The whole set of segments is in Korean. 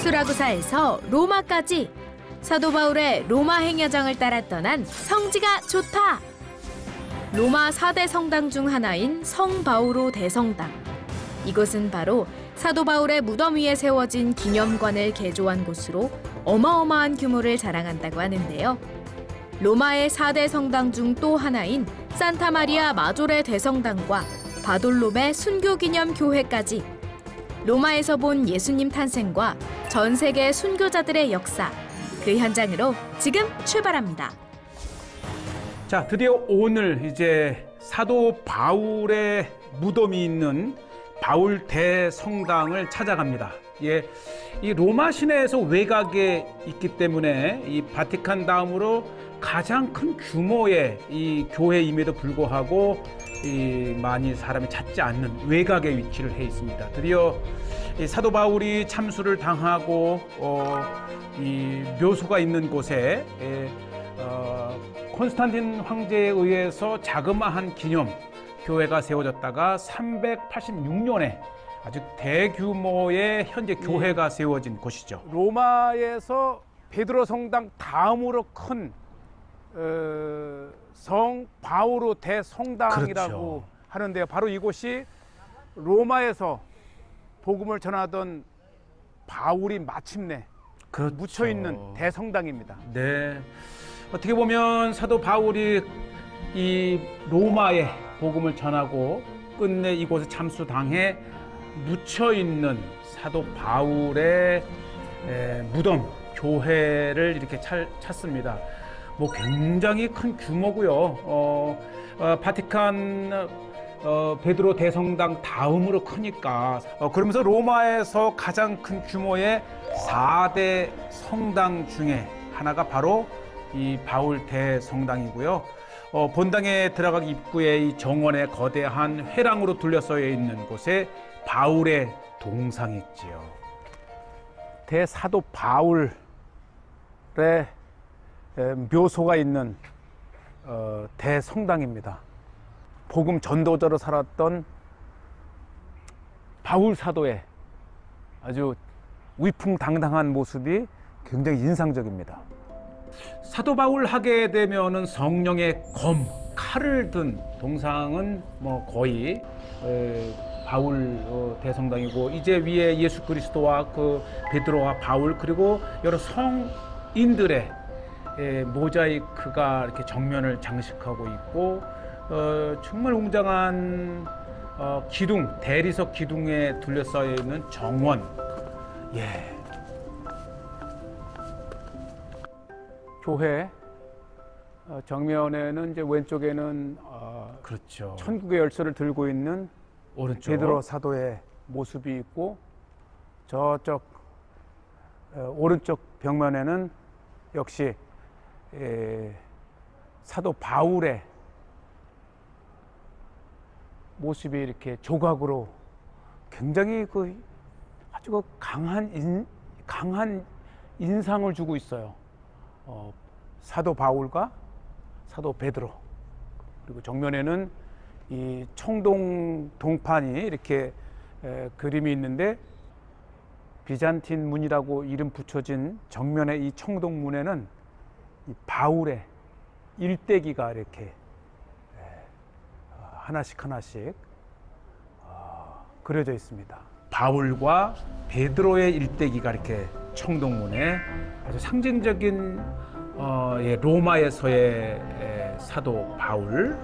수라구사에서 로마까지 사도 바울의 로마 행여정을 따라 떠난 성지가 좋다. 로마 4대 성당 중 하나인 성 바오로 대성당. 이곳은 바로 사도 바울의 무덤 위에 세워진 기념관을 개조한 곳으로 어마어마한 규모를 자랑한다고 하는데요. 로마의 4대 성당 중 또 하나인 산타 마리아 마조레 대성당과 바돌롬의 순교기념교회까지 로마에서 본 예수님 탄생과 전 세계 순교자들의 역사, 그 현장으로 지금 출발합니다. 자, 드디어 오늘 이제 사도 바울의 무덤이 있는 바울 대성당을 찾아갑니다. 예, 이 로마 시내에서 외곽에 있기 때문에 이 바티칸 다음으로 가장 큰 규모의 이 교회임에도 불구하고 많이 사람이 찾지 않는 외곽에 위치를 해 있습니다. 드디어 이 사도 바울이 참수를 당하고 이 묘소가 있는 곳에 콘스탄틴 황제에 의해서 자그마한 기념 교회가 세워졌다가 386년에 아주 대규모의 현재 교회가 세워진 곳이죠. 로마에서 베드로 성당 다음으로 큰 성 바오로 대성당이라고 그렇죠. 하는데요. 바로 이곳이 로마에서 복음을 전하던 바울이 마침내 그렇죠. 묻혀 있는 대성당입니다. 네, 어떻게 보면 사도 바울이 이 로마에 복음을 전하고 끝내 이곳에 참수당해 묻혀 있는 사도 바울의 무덤 교회를 이렇게 찾습니다. 뭐 굉장히 큰 규모고요. 바티칸 베드로 대성당 다음으로 크니까 그러면서 로마에서 가장 큰 규모의 4대 성당 중에 하나가 바로 이 바울 대성당이고요. 본당에 들어가기 입구에 이 정원의 거대한 회랑으로 둘러싸여 있는 곳에 바울의 동상이 있지요. 대사도 바울의 묘소가 있는 대성당입니다. 복음 전도자로 살았던 바울 사도의 아주 위풍당당한 모습이 굉장히 인상적입니다. 사도 바울 하게 되면은 성령의 검, 칼을 든 동상은 뭐 거의 바울 대성당이고, 이제 위에 예수 그리스도와 그 베드로와 바울 그리고 여러 성인들의 모자이크가 이렇게 정면을 장식하고 있고, 정말 웅장한 기둥, 대리석 기둥에 둘러싸여 있는 정원. 예. 교회 정면에는 이제 왼쪽에는 그렇죠. 천국의 열쇠를 들고 있는 오른쪽 베드로 사도의 모습이 있고, 저쪽 오른쪽 벽면에는 역시 사도 바울의 모습이 이렇게 조각으로 굉장히 아주 강한 인상을 주고 있어요. 사도 바울과 사도 베드로, 그리고 정면에는 이 청동 동판이 이렇게 그림이 있는데, 비잔틴 문이라고 이름 붙여진 정면의 이 청동문에는 이 바울의 일대기가 이렇게 하나씩 그려져 있습니다. 바울과 베드로의 일대기가 이렇게 청동문에 아주 상징적인 로마에서의 사도 바울,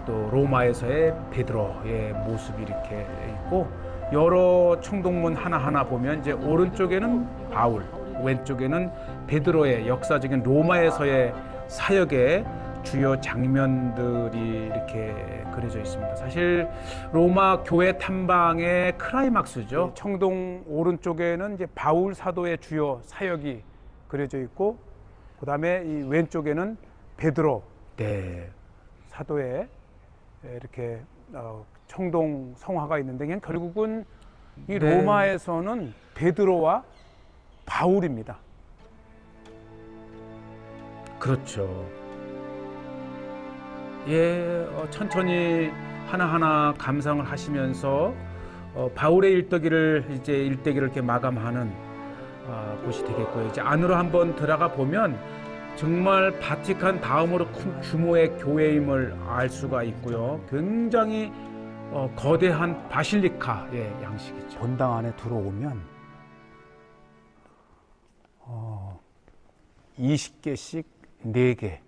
또 로마에서의 베드로의 모습이 이렇게 있고, 여러 청동문 하나하나 보면 이제 오른쪽에는 바울, 왼쪽에는 베드로의 역사적인 로마에서의 사역의 주요 장면들이 이렇게 그려져 있습니다. 사실 로마 교회 탐방의 클라이막스죠. 청동 오른쪽에는 이제 바울 사도의 주요 사역이 그려져 있고, 그 다음에 이 왼쪽에는 베드로 사도의 이렇게 청동 성화가 있는데, 그냥 결국은 이 로마에서는 베드로와 바울입니다. 그렇죠. 예, 천천히 하나하나 감상을 하시면서 바울의 일대기를 이렇게 마감하는 곳이 되겠고요. 이제 안으로 한번 들어가 보면 정말 바티칸 다음으로 큰 규모의 교회임을 알 수가 있고요. 굉장히 거대한 바실리카의 양식이죠. 본당 안에 들어오면 20개씩 4개,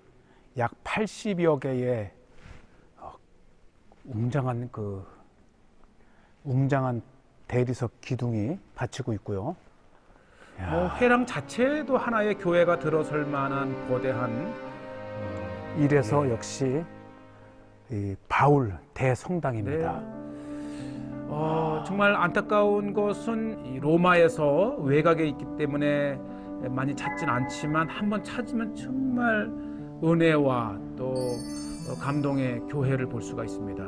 약 80여 개의 웅장한 대리석 기둥이 받치고 있고요. 회랑 자체도 하나의 교회가 들어설 만한 거대한 이래서 역시 이 바울 대성당입니다. 정말 안타까운 것은 이 로마에서 외곽에 있기 때문에 많이 찾진 않지만 한번 찾으면 정말 은혜와 또 감동의 교회를 볼 수가 있습니다.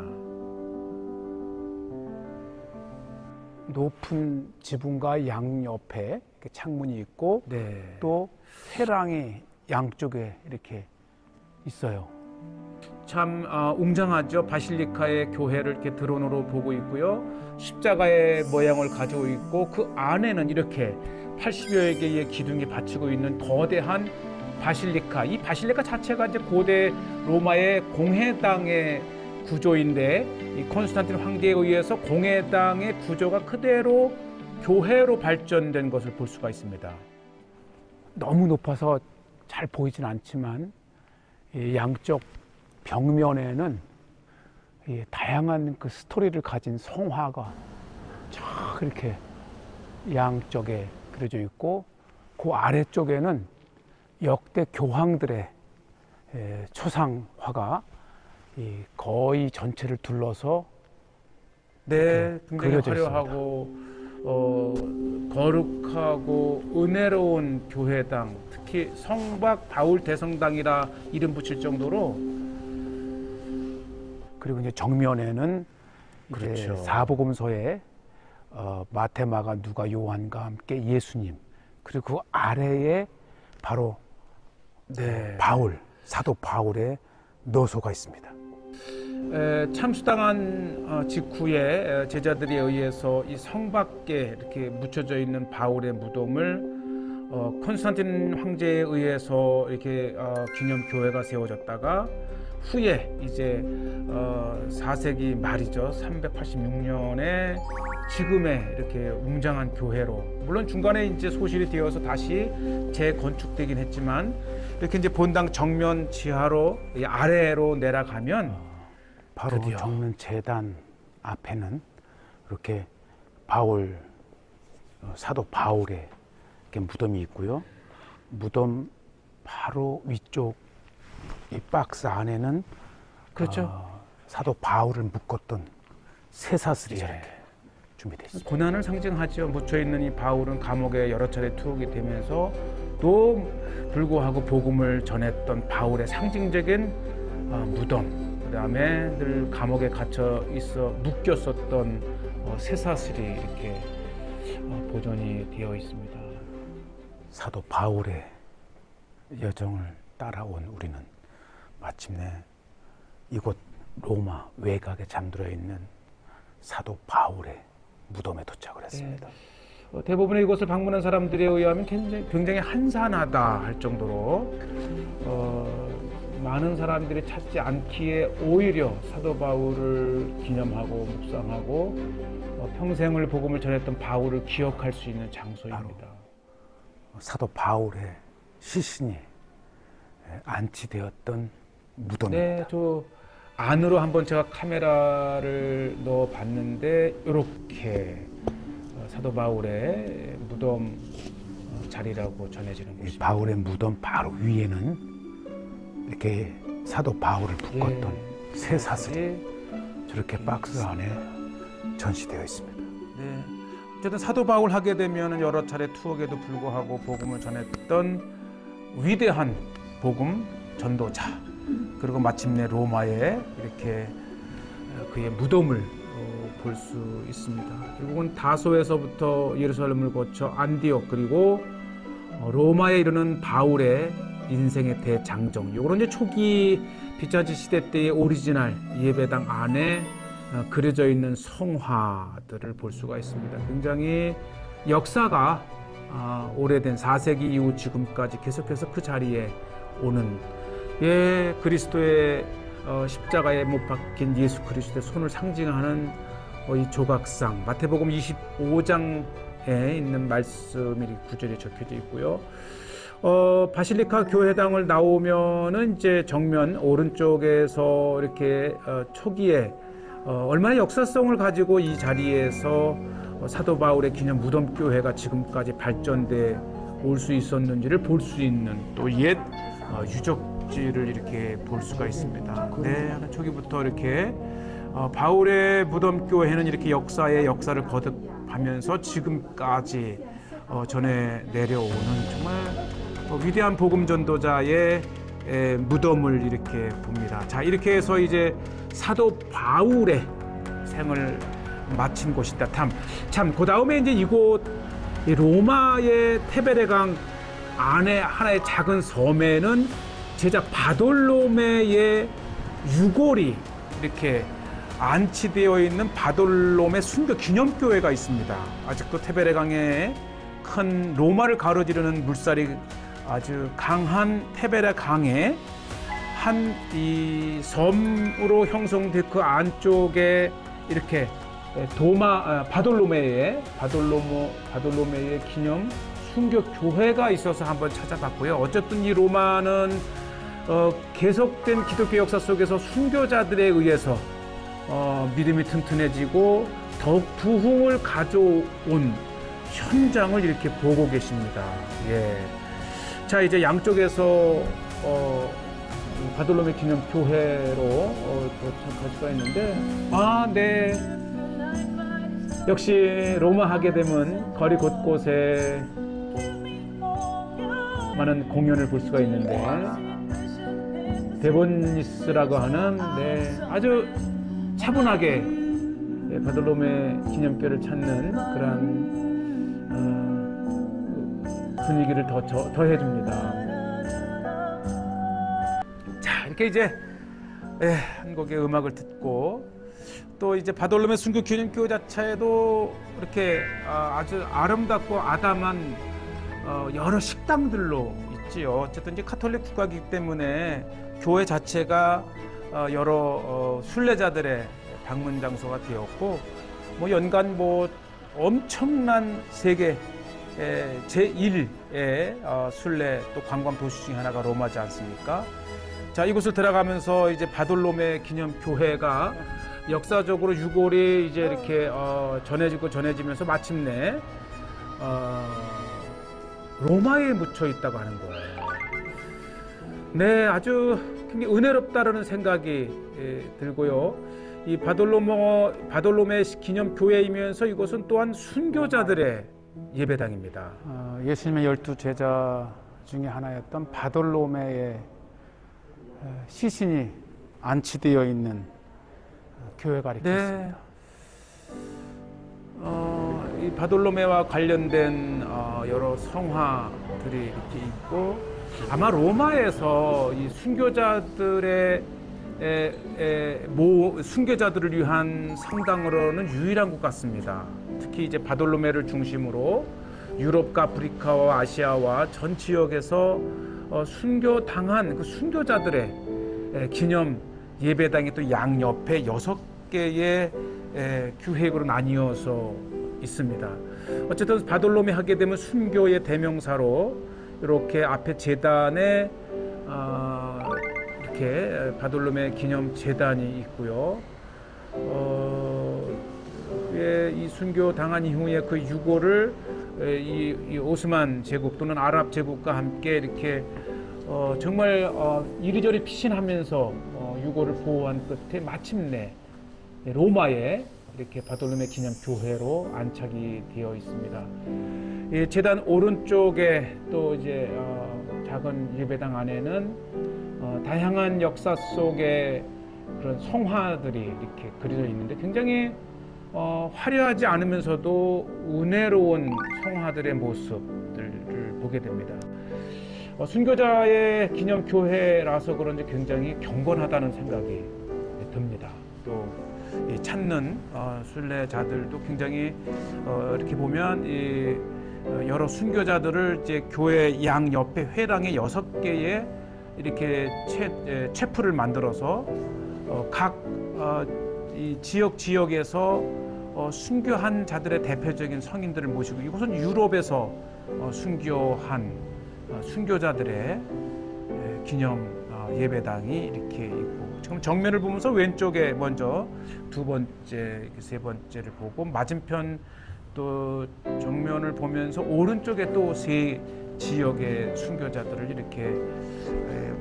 높은 지붕과 양옆에 이렇게 창문이 있고 네. 또 회랑이 양쪽에 이렇게 있어요. 참 웅장하죠. 바실리카의 교회를 이렇게 드론으로 보고 있고요. 십자가의 모양을 가지고 있고 그 안에는 이렇게 80여 개의 기둥이 받치고 있는 거대한 바실리카. 이 바실리카 자체가 이제 고대 로마의 공회당의 구조인데 이 콘스탄틴 황제에 의해서 공회당의 구조가 그대로 교회로 발전된 것을 볼 수가 있습니다. 너무 높아서 잘 보이진 않지만 이 양쪽 벽면에는 이 다양한 그 스토리를 가진 성화가 쫙 이렇게 양쪽에 그려져 있고 그 아래쪽에는 역대 교황들의 초상화가 거의 전체를 둘러서 네, 굉장히 그려져 화려하고 거룩하고 은혜로운 교회당, 특히 성박 바울 대성당이라 이름 붙일 정도로. 그리고 이제 정면에는 이제 그렇죠. 사복음서에 마태, 마가, 누가, 요한과 함께 예수님, 그리고 그 아래에 바로 바울, 사도 바울의 묘소가 있습니다. 참수당한 직후에 제자들에 의해서 이 성 밖에 이렇게 묻혀져 있는 바울의 무덤을 콘스탄틴 황제에 의해서 이렇게 기념 교회가 세워졌다가 후에 이제 4세기 말이죠. 386년에 지금의 이렇게 웅장한 교회로, 물론 중간에 이제 소실이 되어서 다시 재건축되긴 했지만 이렇게 이제 본당 정면 지하로 아래로 내려가면 바로 드디어. 정면 재단 앞에는 이렇게 바울, 사도 바울의 이렇게 무덤이 있고요. 무덤 바로 위쪽 이 박스 안에는 그렇죠. 사도 바울을 묶었던 쇠사슬이 이렇게 준비되어 있습니다. 고난을 상징하죠. 묻혀 있는 이 바울은 감옥에 여러 차례 투옥이 되면서 또 불구하고 복음을 전했던 바울의 상징적인 무덤, 그다음에 늘 감옥에 갇혀 있어 묶였었던 쇠사슬이 이렇게 보존이 되어 있습니다. 사도 바울의 여정을 따라온 우리는 마침내 이곳 로마 외곽에 잠들어 있는 사도 바울의 무덤에 도착을 했습니다. 대부분의 이곳을 방문한 사람들에 의하면 굉장히 한산하다 할 정도로 많은 사람들이 찾지 않기에 오히려 사도 바울을 기념하고 묵상하고 평생을 복음을 전했던 바울을 기억할 수 있는 장소입니다. 사도 바울의 시신이 안치되었던 무덤입니다. 네, 저 안으로 한번 제가 카메라를 넣어 봤는데 이렇게 사도 바울의 무덤 자리라고 전해지는 이 곳입니다. 바울의 무덤 바로 위에는 이렇게 사도 바울을 묶었던 쇠사슬이 저렇게 박스 안에 전시되어 있습니다. 네. 어쨌든 사도 바울 하게 되면 여러 차례 투옥에도 불구하고 복음을 전했던 위대한 복음 전도자, 그리고 마침내 로마에 이렇게 그의 무덤을 볼 수 있습니다. 결국은 다소에서부터 예루살렘을 거쳐 안디옥 그리고 로마에 이르는 바울의 인생의 대장정, 요런 이제 초기 비자지 시대 때의 오리지널 예배당 안에 그려져 있는 성화들을 볼 수가 있습니다. 굉장히 역사가 오래된 4세기 이후 지금까지 계속해서 그 자리에 오는 그리스도의 십자가에 못 박힌 예수 그리스도의 손을 상징하는 이 조각상, 마태복음 25장에 있는 말씀이 구절이 적혀져 있고요. 바실리카 교회당을 나오면은 이제 정면 오른쪽에서 이렇게 초기에 얼마나 역사성을 가지고 이 자리에서 사도 바울의 기념 무덤 교회가 지금까지 발전돼 올 수 있었는지를 볼 수 있는 또 옛 유적지를 이렇게 볼 수가 있습니다. 네, 초기부터 이렇게 바울의 무덤 교회는 이렇게 역사를 거듭하면서 지금까지 전해 내려오는 정말 위대한 복음 전도자의 무덤을 이렇게 봅니다. 자, 이렇게 해서 이제 사도 바울의 생을 마친 곳이다. 참, 그 다음에 이제 이곳 로마의 테베레강 안에 하나의 작은 섬에는 제자 바돌로메의 유골이 이렇게 안치되어 있는 바돌로메 순교 기념교회가 있습니다. 아직도 테베레강에 큰 로마를 가로지르는 물살이 아주 강한 테베레강에 한 이 섬으로 형성된 그 안쪽에 이렇게 바돌로메의 기념 순교 교회가 있어서 한번 찾아봤고요. 어쨌든 이 로마는 계속된 기독교 역사 속에서 순교자들에 의해서 믿음이 튼튼해지고 더욱 부흥을 가져온 현장을 이렇게 보고 계십니다. 자, 이제 양쪽에서 바돌로메 기념 교회로 도착할 수가 있는데, 네. 역시 로마 하게 되면 거리 곳곳에 많은 공연을 볼 수가 있는데, 데보니스라고 하는 아주 차분하게 바돌로메 기념교를 찾는 그런 분위기를 더해줍니다. 자, 이렇게 이제 한 곡의 음악을 듣고 또 이제 바돌로메 순교 기념교회 자체도 이렇게 아주 아름답고 아담한 여러 식당들로 있지요. 어쨌든 이제 카톨릭 국가이기 때문에 교회 자체가 여러 순례자들의 방문 장소가 되었고, 연간 엄청난 세계 제1의 순례 또 관광 도시 중에 하나가 로마지 않습니까? 자, 이곳을 들어가면서 이제 바돌로메 기념 교회가 역사적으로 유골이 이제 이렇게 전해지면서 마침내 로마에 묻혀 있다고 하는 거예요. 네, 아주 굉장히 은혜롭다라는 생각이 들고요. 이 바돌로메 기념 교회이면서 이곳은 또한 순교자들의 예배당입니다. 예수님의 12제자 중에 하나였던 바돌로메의 시신이 안치되어 있는 교회가 이렇게 있습니다. 이 바돌로메와 관련된 여러 성화들이 이렇게 있고, 아마 로마에서 이 순교자들을 위한 성당으로는 유일한 것 같습니다. 특히 이제 바돌로메를 중심으로 유럽과 아프리카와 아시아와 전 지역에서 순교당한 그 순교자들의 기념 예배당이 또 양옆에 6개의 규획으로 나뉘어서 있습니다. 어쨌든 바돌로메 하게 되면 순교의 대명사로 이렇게 앞에 재단에 이렇게 바돌로메 기념 재단이 있고요. 이 순교 당한 이후에 그 유골을 이 오스만 제국 또는 아랍 제국과 함께 이렇게 정말 이리저리 피신하면서 유골을 보호한 끝에 마침내 로마에 이렇게 바돌로메 기념 교회로 안착이 되어 있습니다. 이 재단 오른쪽에 또 이제 작은 예배당 안에는 다양한 역사 속의 그런 성화들이 이렇게 그려져 있는데, 굉장히 화려하지 않으면서도 은혜로운 성화들의 모습들을 보게 됩니다. 순교자의 기념 교회라서 그런지 굉장히 경건하다는 생각이 듭니다. 또 찾는 순례자들도 굉장히 이렇게 보면 여러 순교자들을 이제 교회 양 옆에 회당에 6개의 이렇게 체프를 만들어서 각 이 지역에서 순교한 자들의 대표적인 성인들을 모시고, 이곳은 유럽에서 순교한 순교자들의 기념 예배당이 이렇게 있고, 지금 정면을 보면서 왼쪽에 먼저 두 번째, 세 번째를 보고, 맞은편 또 정면을 보면서 오른쪽에 또 세 지역의 순교자들을 이렇게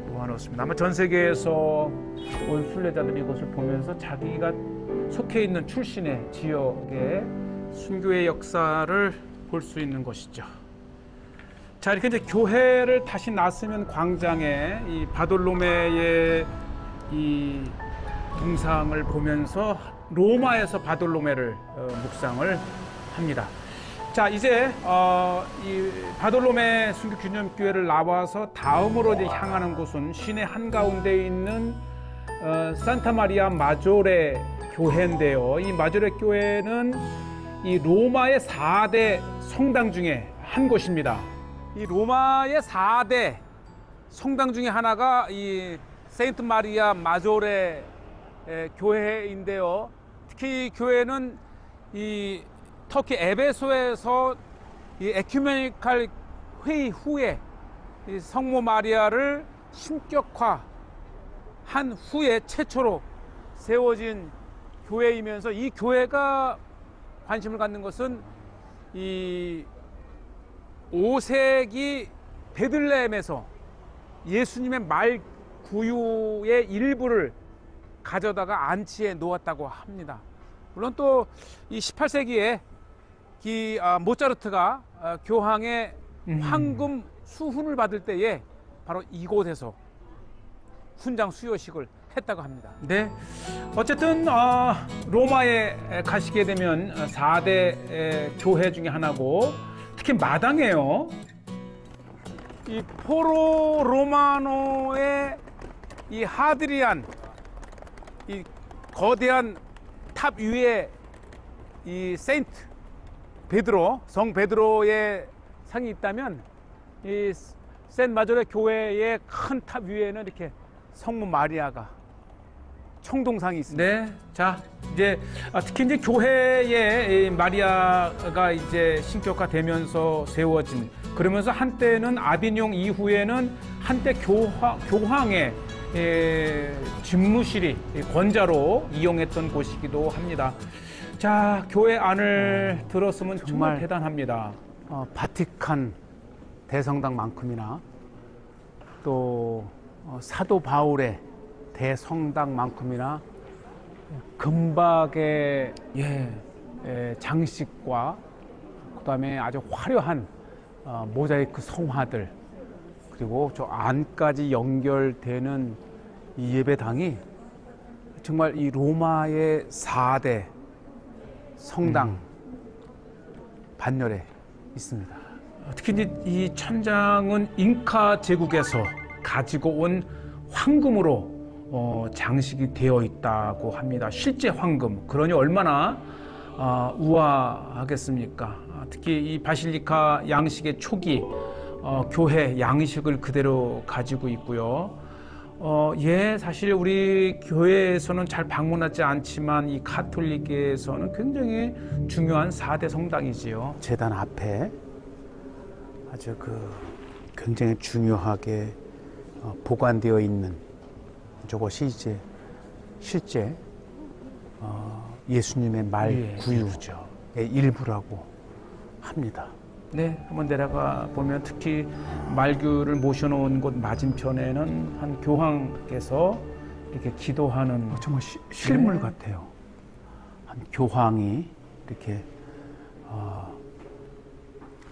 모아놓습니다. 아마 전 세계에서 온 순례자들이 이것을 보면서 자기가 속해 있는 출신의 지역의 순교의 역사를 볼 수 있는 것이죠. 자, 이렇게 이제 교회를 다시 나서면 광장에 이 바돌로메의 이 동상을 보면서 로마에서 바돌로메를 묵상을 합니다. 자, 이제 이 바돌로메 순교 기념교회를 나와서 다음으로 이제 향하는 곳은 시내 한가운데 있는 산타 마리아 마조레 교회인데요. 이 마조레 교회는 이 로마의 4대 성당 중에 한 곳입니다. 이 로마의 4대 성당 중에 하나가 이 세인트 마리아 마조레 교회인데요. 특히 이 교회는 이 터키 에베소에서 이 에큐메니칼 회의 후에 이 성모 마리아를 신격화한 후에 최초로 세워진 교회이면서, 이 교회가 관심을 갖는 것은 이 5세기 베들레헴에서 예수님의 말 구유의 일부를 가져다가 안치해 놓았다고 합니다. 물론 또 이 18세기에 이 모차르트가 교황의 황금 수훈을 받을 때에 바로 이곳에서 훈장 수여식을 했다고 합니다. 네, 어쨌든 로마에 가시게 되면 4대 교회 중에 하나고, 특히 마당에요, 이 포로 로마노의 이 하드리안, 이 거대한 탑 위에 이 세인트 베드로, 성 베드로의 상이 있다면, 이 센 마조레 교회의 큰 탑 위에는 이렇게 성모 마리아가 청동상이 있습니다. 네, 자, 이제 특히 이제 교회에 마리아가 이제 신격화되면서 세워진, 그러면서 한때는 아비뇽 이후에는 한때 교황의 집무실이 권자로 이용했던 곳이기도 합니다. 자, 교회 안을 들었으면 정말 대단합니다. 바티칸 대성당만큼이나 또 사도 바울의 대성당만큼이나 금박의 장식과 그다음에 아주 화려한 모자이크 성화들, 그리고 저 안까지 연결되는 이 예배당이 정말 이 로마의 4대 성당 반열에 있습니다. 특히 이제 이 천장은 잉카 제국에서 가지고 온 황금으로 장식이 되어 있다고 합니다. 실제 황금. 그러니 얼마나 우아하겠습니까? 특히 이 바실리카 양식의 초기 교회 양식을 그대로 가지고 있고요. 사실 우리 교회에서는 잘 방문하지 않지만 이 카톨릭에서는 굉장히 중요한 4대 성당이지요. 제단 앞에 아주 굉장히 중요하게 보관되어 있는 저것이 이제 실제 예수님의 말 구유의 일부라고 합니다. 네, 한번 내려가 보면 특히 말규를 모셔놓은 곳 맞은편에는 한 교황께서 이렇게 기도하는, 정말 실물 같아요. 한 교황이 이렇게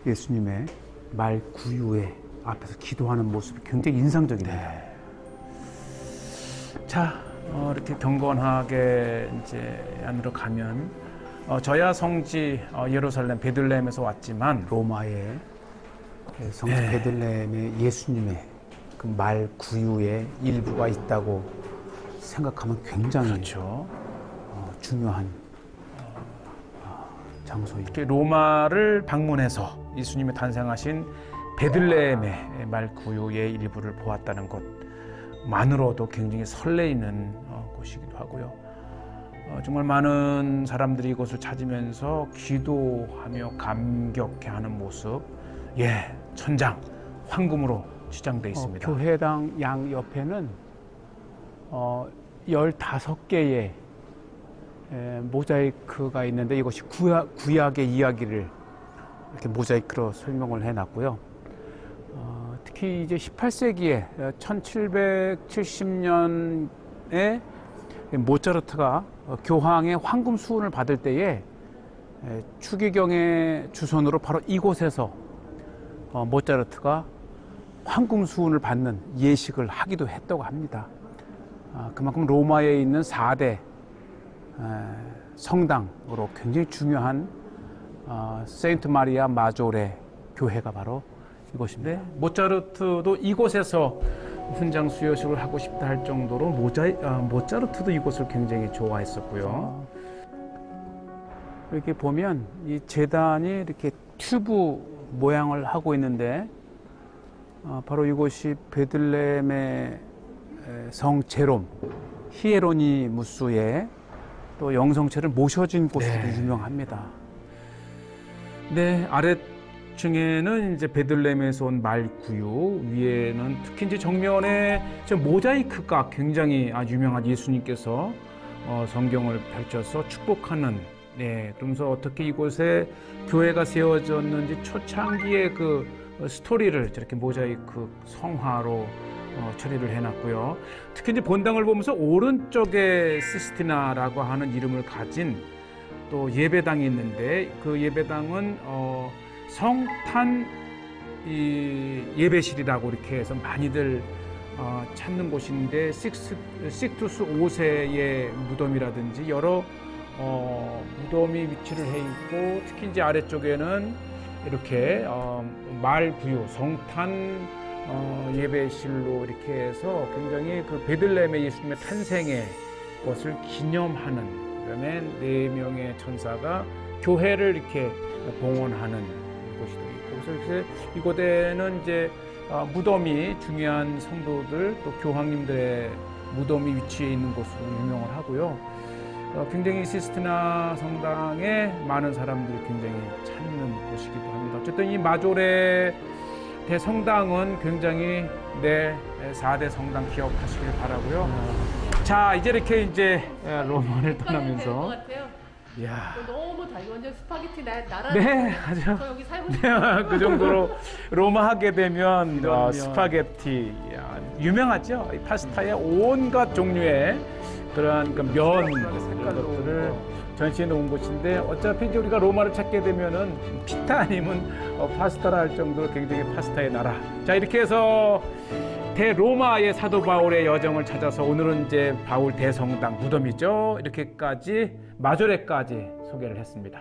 예수님의 말 구유의 앞에서 기도하는 모습이 굉장히 인상적입니다. 자, 이렇게 경건하게 이제 안으로 가면 저야 성지 예루살렘 베들레헴에서 왔지만 로마의 성지 베들레헴의 예수님의 그 말 구유의 일부가 있다고 생각하면 굉장히 중요한 장소입니다. 이렇게 로마를 방문해서 예수님이 탄생하신 베들레헴의 말 구유의 일부를 보았다는 것만으로도 굉장히 설레이는 곳이기도 하고요. 정말 많은 사람들이 이곳을 찾으면서 기도하며 감격해하는 모습, 천장, 황금으로 치장되어 있습니다. 교회당 양 옆에는 15개의 모자이크가 있는데 이것이 구약의 이야기를 이렇게 모자이크로 설명을 해놨고요. 특히 이제 18세기에 1770년에 모차르트가 교황의 황금 수훈을 받을 때에 추기경의 주선으로 바로 이곳에서 모차르트가 황금 수훈을 받는 예식을 하기도 했다고 합니다. 그만큼 로마에 있는 4대 성당으로 굉장히 중요한 세인트 마리아 마조레 교회가 바로 이곳입니다. 모차르트도 이곳에서 훈장 수여식을 하고 싶다 할 정도로 모차르트도 이곳을 굉장히 좋아했었고요. 이렇게 보면 이 제단이 이렇게 튜브 모양을 하고 있는데 바로 이곳이 베들레헴의 성 제롬 히에로니무스의 또 영성체를 모셔진 곳으로 유명합니다. 네, 아래층에는 이제 베들레헴에서 온 말구유, 위에는 특히 이제 정면에 모자이크가 굉장히 유명한 예수님께서 성경을 펼쳐서 축복하는, 그러면서 어떻게 이곳에 교회가 세워졌는지 초창기의 그 스토리를 저렇게 모자이크 성화로 처리를 해놨고요. 특히 이제 본당을 보면서 오른쪽에 시스티나라고 하는 이름을 가진 또 예배당이 있는데 그 예배당은 성탄 예배실이라고 이렇게 해서 많이들 찾는 곳인데 식투스 5세의 무덤이라든지 여러 무덤이 위치를 해 있고 특히 이제 아래쪽에는 이렇게 말구유 성탄 예배실로 이렇게 해서 굉장히 그 베들레헴의 예수님의 탄생의 것을 기념하는, 그다음에 4명의 천사가 교회를 이렇게 봉헌하는 곳이도 있고, 그래서 이곳에는 이제 무덤이 중요한 성도들 또 교황님들의 무덤이 위치해 있는 곳으로 유명을 하고요. 굉장히 시스티나 성당에 많은 사람들이 굉장히 찾는 곳이기도 합니다. 어쨌든 이 마조레 대성당은 굉장히 4대 성당 기억하시길 바라고요. 자, 이제 이렇게 로마를 떠나면서 이야. 너무 달고 완전 스파게티 나라. 네, 아주. 저 여기 살고 그 정도로 로마 하게 되면 스파게티 유명하죠. 이 파스타의 온갖 종류의 그런 면 것들을 전시해 놓은 곳인데 어차피 이제 우리가 로마를 찾게 되면은 피타 아니면 파스타라 할 정도로 굉장히 파스타의 나라. 자, 이렇게 해서 대로마의 사도 바울의 여정을 찾아서 오늘은 이제 바울 대성당 무덤이죠. 이렇게까지 마조레까지 소개를 했습니다.